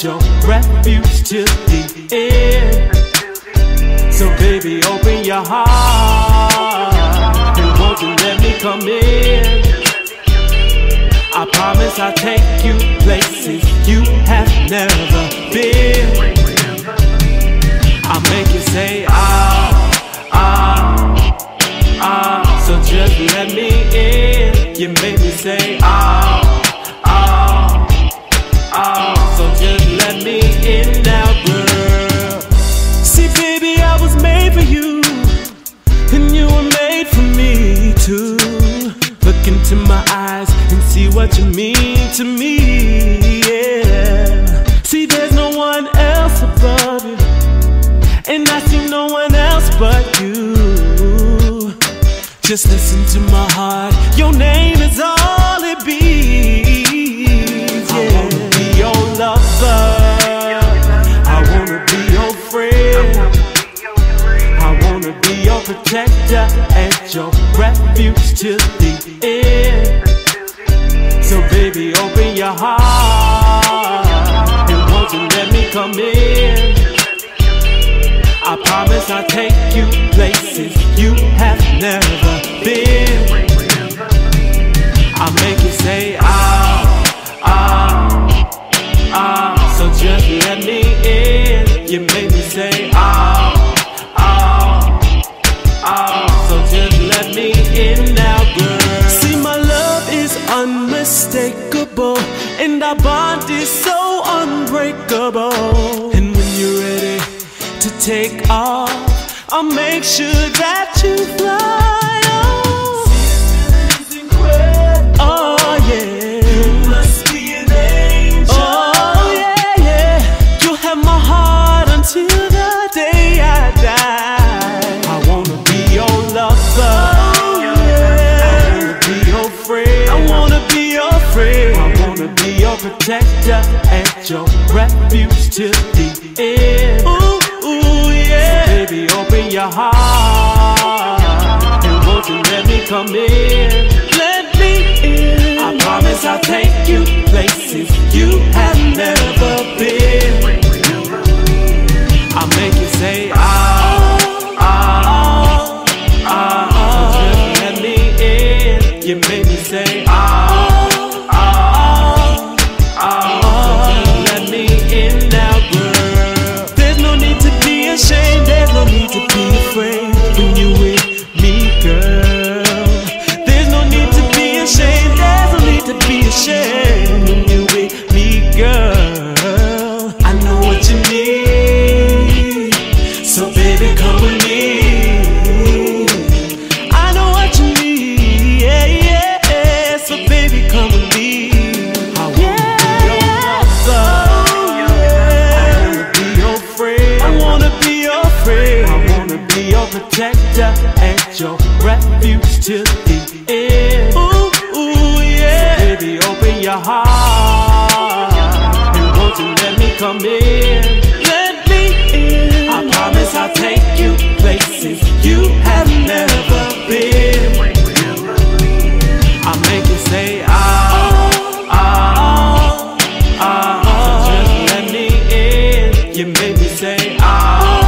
at your refuge till the end. So baby, open your heart and won't you let me come in. I promise I'll take you places you have never been. I'll make you say ah, ah, ah. So just let me in. You make me say ah, ah, ah. So just let me in now, girl. See baby, I was made for you, and you were made for me too. Look into my eyes and see what you mean to me, yeah. See there's no one else above you, and I see no one else but you. Just listen to my heart, your name is all it beats, yeah. I wanna be your lover, I wanna be your friend, I wanna be your protector and your refuge till the end. So baby, open your heart and won't you let me come in. I promise I'll take you places you have never been. I'll make you say ah, ah, ah. So just let me in. You make me say ah, ah, ah. So just let me in now, girl. See my love is unmistakable, and our bond is so unbreakable. And when you're ready to take off, I'll make sure that you fly off. Oh yeah, you must be an angel. Oh yeah, yeah. You'll have my heart until the day I die. I wanna be your lover. Oh yeah. I wanna be your friend. I wanna be your friend. I wanna be your protector and your refuge till the end. Baby, open your heart and won't you let me come in. Let me in. I promise I'll take you places you have never been. I'll make you say ah, ah, ah, ah. So just let me in. You make me say ah, ah, ah. So just let me in now, girl. There's no need to be ashamed, there's no need to be afraid when you with me, girl. There's no need to be ashamed, there's no need to be ashamed when you with me, girl. I know what you need, so baby come with me. I know what you need, yeah, yeah. So baby come with me. I wanna be your lover, I wanna be your friend, I wanna be your friend, I wanna be your protector and your refuge till the end. Ooh, ooh, yeah. So baby, open your heart and won't you let me come in. Let me in. I promise I'll take you places you have never been. I'll make you say ah, ah, ah, ah. So just let me in. You make me say ah.